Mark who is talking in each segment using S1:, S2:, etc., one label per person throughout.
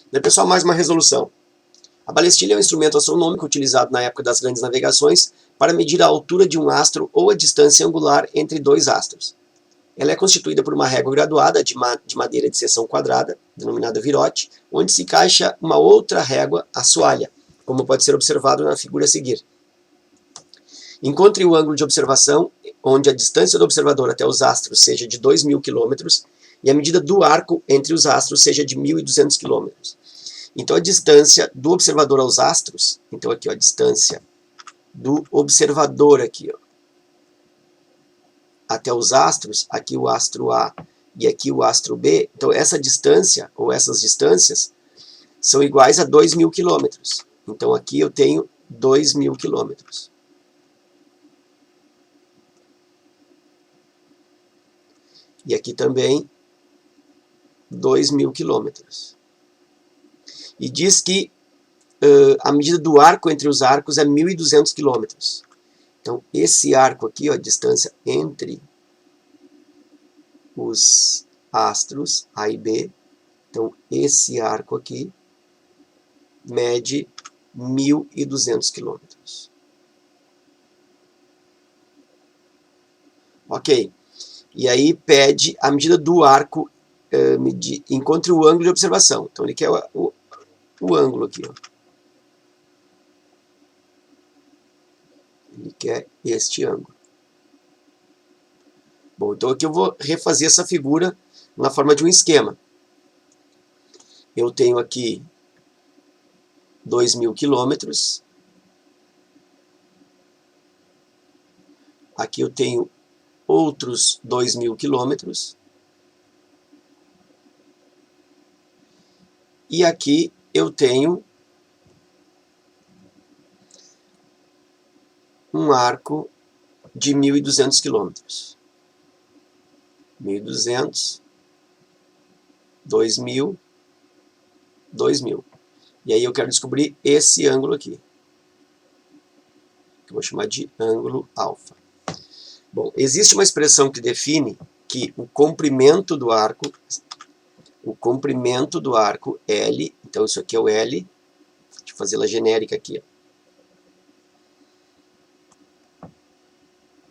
S1: Daí, pessoal, mais uma resolução. A balestilha é um instrumento astronômico utilizado na época das grandes navegações para medir a altura de um astro ou a distância angular entre dois astros. Ela é constituída por uma régua graduada de madeira de seção quadrada, denominada virote, onde se encaixa uma outra régua, a soalha, como pode ser observado na figura a seguir. Encontre o ângulo de observação, onde a distância do observador até os astros seja de 2.000 km e a medida do arco entre os astros seja de 1.200 km. Então a distância do observador aos astros, então aqui ó, a distância do observador aqui, ó, até os astros, aqui o astro A e aqui o astro B, então essa distância, ou essas distâncias, são iguais a 2.000 km. Então aqui eu tenho 2.000 km. E aqui também 2.000 km. E diz que a medida do arco entre os arcos é 1.200 km. Então, esse arco aqui, ó, a distância entre os astros A e B, então esse arco aqui mede 1.200 km. Ok. E aí pede a medida do arco, encontre o ângulo de observação. Então ele quer o ângulo aqui, ó. Ele quer este ângulo. Bom, então aqui eu vou refazer essa figura na forma de um esquema. Eu tenho aqui 2.000 km. Aqui eu tenho outros 2.000 km. E aqui eu tenho um arco de 1.200 km. 1.200, 2.000, 2.000. E aí eu quero descobrir esse ângulo aqui, que eu vou chamar de ângulo alfa. Bom, existe uma expressão que define que o comprimento do arco L, então isso aqui é o L, deixa eu fazer ela genérica aqui, ó.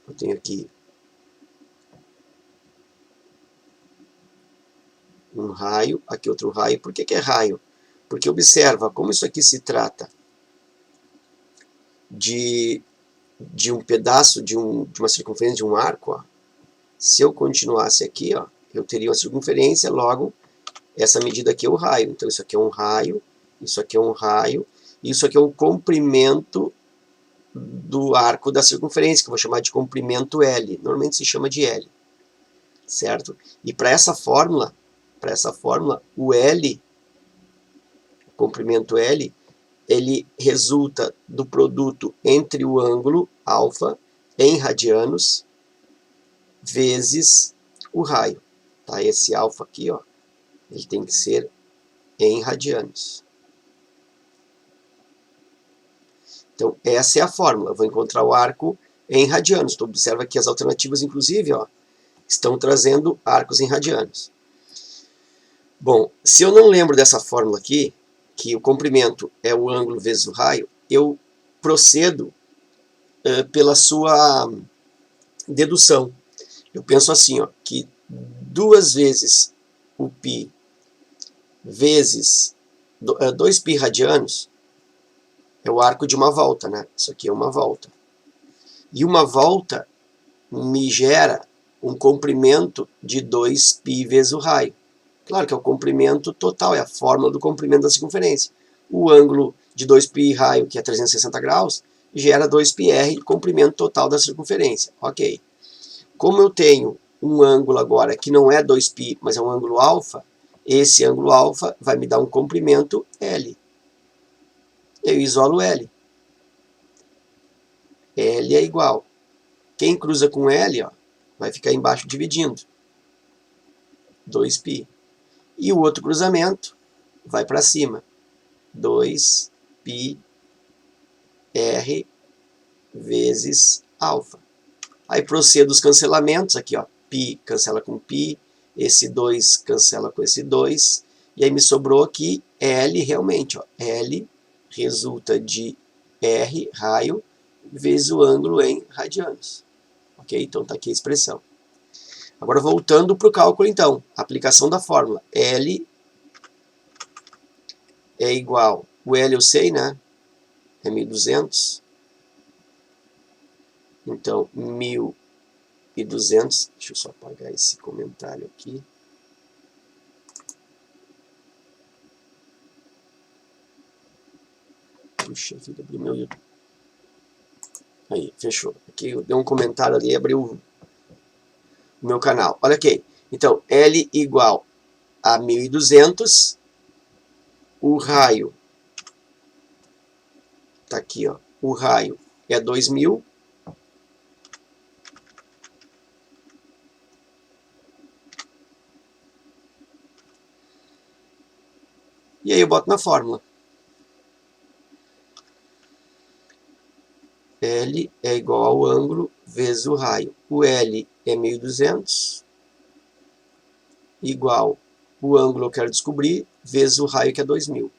S1: Eu tenho aqui um raio, aqui outro raio. Por que é raio? Porque observa como isso aqui se trata de um pedaço, de uma circunferência de um arco, ó. Se eu continuasse aqui, ó, eu teria uma circunferência, logo essa medida aqui é o raio. Então isso aqui é um raio, isso aqui é um raio, e isso aqui é o comprimento do arco da circunferência, que eu vou chamar de comprimento L. Normalmente se chama de L, certo? E para essa fórmula, o L, o comprimento L, ele resulta do produto entre o ângulo alfa em radianos vezes o raio. Tá? Esse alfa aqui, ó, ele tem que ser em radianos. Então, essa é a fórmula. Eu vou encontrar o arco em radianos. Tu observa que as alternativas, inclusive, ó, estão trazendo arcos em radianos. Bom, se eu não lembro dessa fórmula aqui, que o comprimento é o ângulo vezes o raio, eu procedo pela sua dedução. Eu penso assim, ó, que 2 vezes o π vezes 2π radianos é o arco de uma volta, né? Isso aqui é uma volta. E uma volta me gera um comprimento de 2π vezes o raio. Claro que é o comprimento total, é a fórmula do comprimento da circunferência. O ângulo de 2π raio, que é 360 graus, gera 2πr, comprimento total da circunferência. Ok. Como eu tenho um ângulo agora que não é 2π, mas é um ângulo alfa, esse ângulo alfa vai me dar um comprimento L. Eu isolo L. L é igual. Quem cruza com L, ó, vai ficar embaixo dividindo. 2π. E o outro cruzamento vai para cima. 2πr vezes alfa. Aí procedo os cancelamentos. Aqui, ó, π cancela com π. Esse 2 cancela com esse 2. E aí me sobrou aqui L realmente, ó, L resulta de R, raio, vezes o ângulo em radianos. Ok? Então está aqui a expressão. Agora voltando para o cálculo então, aplicação da fórmula. L é igual, o L eu sei, né? É 1200. Então, 1200, deixa eu só apagar esse comentário aqui. Puxa vida, abriu meu YouTube. Aí, fechou. Aqui eu dei um comentário ali, abriu o meu canal. Olha aqui. Então, L igual a 1200. O raio, tá aqui, ó. O raio é 2000. E aí eu boto na fórmula. L é igual ao ângulo vezes o raio. O L é 1200, igual o ângulo eu quero descobrir, vezes o raio que é 2000.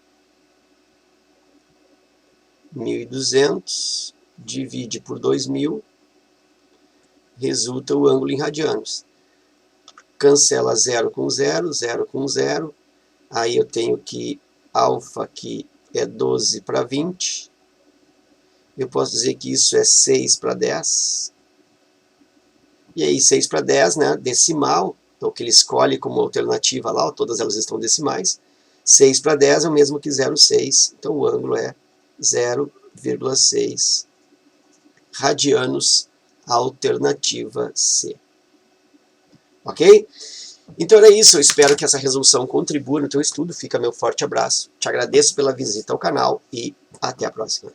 S1: 1200 divide por 2000, resulta o ângulo em radianos. Cancela 0 com 0, 0 com 0. Aí eu tenho que alfa aqui é 12 para 20. Eu posso dizer que isso é 6 para 10. E aí 6 para 10, né, decimal, então que ele escolhe como alternativa lá, todas elas estão decimais. 6 para 10 é o mesmo que 0,6, então o ângulo é 0,6 radianos, alternativa C. Ok? Então era isso, eu espero que essa resolução contribua no teu estudo, fica meu forte abraço, te agradeço pela visita ao canal e até a próxima.